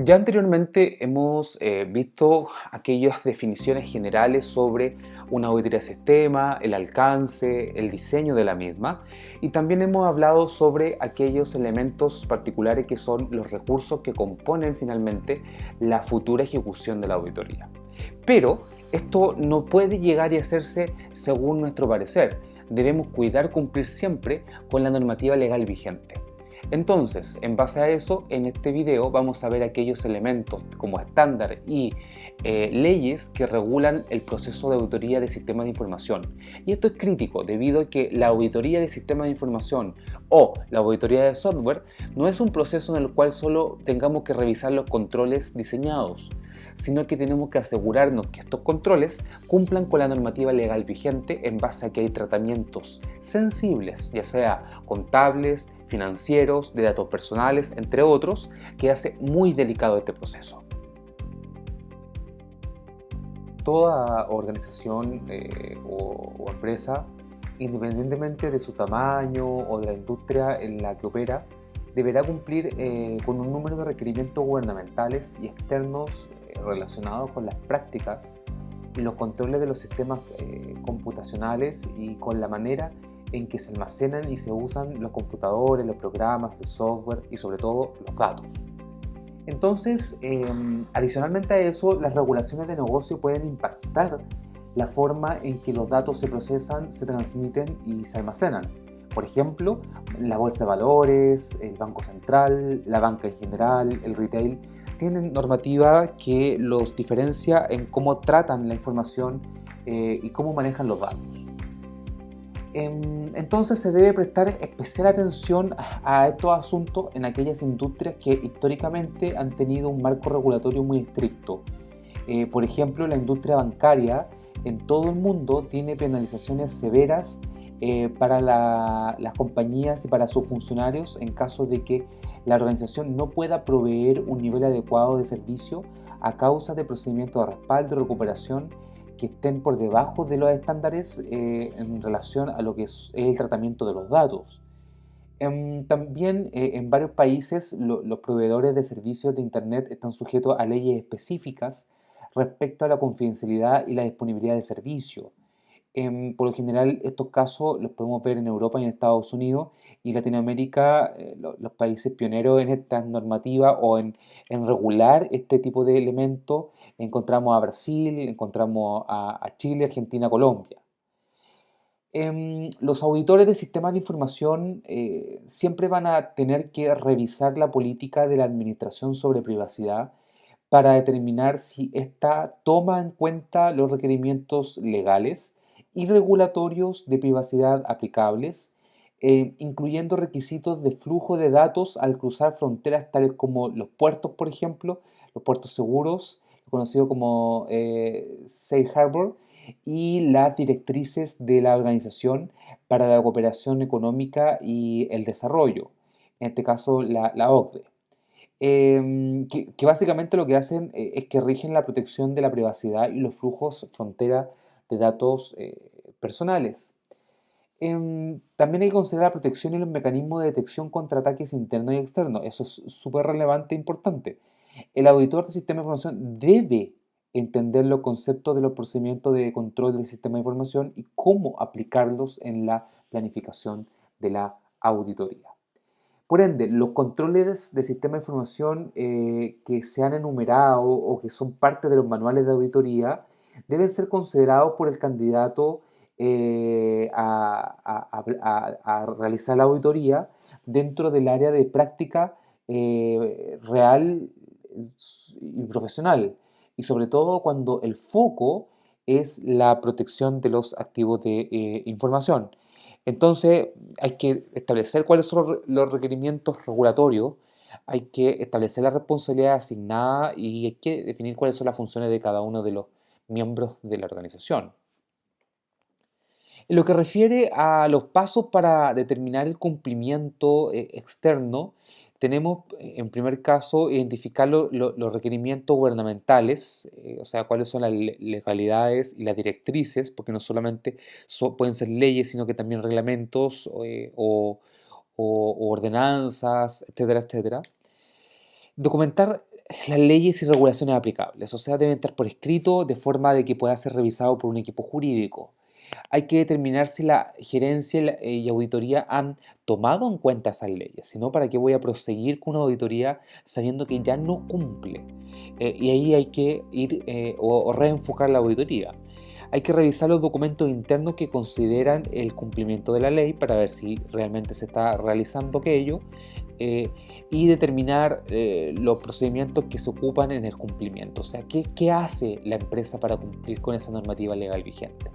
Ya anteriormente hemos visto aquellas definiciones generales sobre una auditoría de sistema, el alcance, el diseño de la misma, y también hemos hablado sobre aquellos elementos particulares que son los recursos que componen finalmente la futura ejecución de la auditoría. Pero esto no puede llegar y hacerse según nuestro parecer. Debemos cuidar cumplir siempre con la normativa legal vigente. Entonces, en base a eso, en este video vamos a ver aquellos elementos como estándar y leyes que regulan el proceso de auditoría de sistemas de información. Y esto es crítico debido a que la auditoría de sistemas de información o la auditoría de software no es un proceso en el cual solo tengamos que revisar los controles diseñados, sino que tenemos que asegurarnos que estos controles cumplan con la normativa legal vigente en base a que hay tratamientos sensibles, ya sea contables, financieros, de datos personales, entre otros, que hace muy delicado este proceso. Toda organización o empresa, independientemente de su tamaño o de la industria en la que opera, deberá cumplir con un número de requerimientos gubernamentales y externos relacionados con las prácticas y los controles de los sistemas computacionales y con la manera en que se almacenan y se usan los computadores, los programas, el software y sobre todo los datos. Entonces, adicionalmente a eso, las regulaciones de negocio pueden impactar la forma en que los datos se procesan, se transmiten y se almacenan. Por ejemplo, la bolsa de valores, el banco central, la banca en general, el retail, tienen normativa que los diferencia en cómo tratan la información y cómo manejan los datos. Entonces se debe prestar especial atención a estos asuntos en aquellas industrias que históricamente han tenido un marco regulatorio muy estricto. Por ejemplo, la industria bancaria en todo el mundo tiene penalizaciones severas para las compañías y para sus funcionarios en caso de que la organización no pueda proveer un nivel adecuado de servicio a causa de procedimientos de respaldo y recuperación que estén por debajo de los estándares en relación a lo que es el tratamiento de los datos. También en varios países los proveedores de servicios de Internet están sujetos a leyes específicas respecto a la confidencialidad y la disponibilidad del servicio. Por lo general, estos casos los podemos ver en Europa y en Estados Unidos y Latinoamérica, los países pioneros en esta normativa o en regular este tipo de elementos. Encontramos a Brasil, encontramos a Chile, Argentina, Colombia. Los auditores de sistemas de información siempre van a tener que revisar la política de la administración sobre privacidad para determinar si ésta toma en cuenta los requerimientos legales y regulatorios de privacidad aplicables, incluyendo requisitos de flujo de datos al cruzar fronteras tales como los puertos, por ejemplo, los puertos seguros, conocido como Safe Harbor, y las directrices de la Organización para la Cooperación Económica y el Desarrollo, en este caso la OCDE. Que básicamente lo que hacen es que rigen la protección de la privacidad y los flujos frontera de datos personales. También hay que considerar la protección y los mecanismos de detección contra ataques internos y externos. Eso es súper relevante e importante. El auditor del sistema de información debe entender los conceptos de los procedimientos de control del sistema de información y cómo aplicarlos en la planificación de la auditoría. Por ende, los controles de sistema de información que se han enumerado o que son parte de los manuales de auditoría deben ser considerados por el candidato a realizar la auditoría dentro del área de práctica real y profesional, y sobre todo cuando el foco es la protección de los activos de información. Entonces, hay que establecer cuáles son los requerimientos regulatorios, hay que establecer la responsabilidad asignada y hay que definir cuáles son las funciones de cada uno de los miembros de la organización. En lo que refiere a los pasos para determinar el cumplimiento externo, tenemos en primer caso identificar los requerimientos gubernamentales, o sea, cuáles son las legalidades y las directrices, porque no solamente pueden ser leyes, sino que también reglamentos o ordenanzas, etcétera, etcétera. Documentar las leyes y regulaciones aplicables, o sea, deben estar por escrito de forma de que pueda ser revisado por un equipo jurídico. Hay que determinar si la gerencia y auditoría han tomado en cuenta esas leyes, si no, ¿para qué voy a proseguir con una auditoría sabiendo que ya no cumple? Y ahí hay que ir o reenfocar la auditoría. Hay que revisar los documentos internos que consideran el cumplimiento de la ley para ver si realmente se está realizando aquello eh, y determinar los procedimientos que se ocupan en el cumplimiento. O sea, ¿qué hace la empresa para cumplir con esa normativa legal vigente?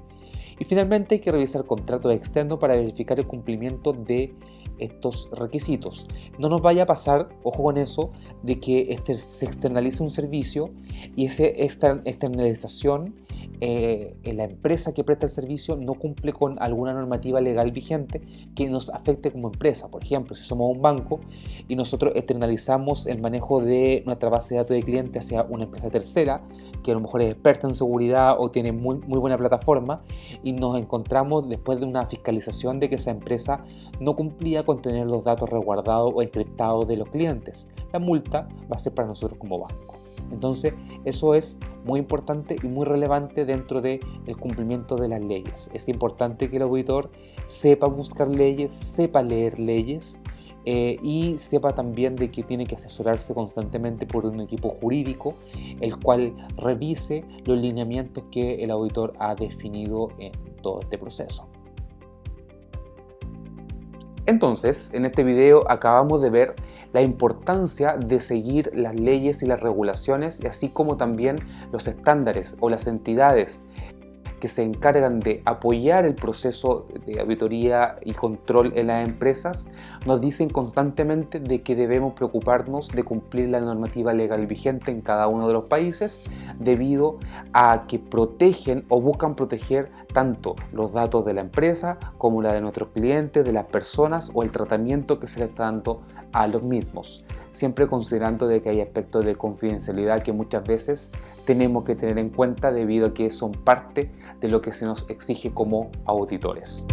Y finalmente hay que revisar contratos externos para verificar el cumplimiento de estos requisitos. No nos vaya a pasar, ojo con eso, de que se externalice un servicio y esa externalización en la empresa que presta el servicio no cumple con alguna normativa legal vigente que nos afecte como empresa. Por ejemplo, si somos un banco y nosotros externalizamos el manejo de nuestra base de datos de clientes hacia una empresa tercera que a lo mejor es experta en seguridad o tiene muy buena plataforma, y nos encontramos después de una fiscalización de que esa empresa no cumplía con tener los datos resguardados o encriptados de los clientes. La multa va a ser para nosotros como banco. Entonces, eso es muy importante y muy relevante dentro del cumplimiento de las leyes. Es importante que el auditor sepa buscar leyes, sepa leer leyes y sepa también de que tiene que asesorarse constantemente por un equipo jurídico, el cual revise los lineamientos que el auditor ha definido en todo este proceso. Entonces, en este video acabamos de ver la importancia de seguir las leyes y las regulaciones, así como también los estándares o las entidades que se encargan de apoyar el proceso de auditoría y control en las empresas, nos dicen constantemente de que debemos preocuparnos de cumplir la normativa legal vigente en cada uno de los países, debido a que protegen o buscan proteger tanto los datos de la empresa como la de nuestros clientes, de las personas o el tratamiento que se le está dando a los mismos, siempre considerando de que hay aspectos de confidencialidad que muchas veces tenemos que tener en cuenta debido a que son parte de lo que se nos exige como auditores.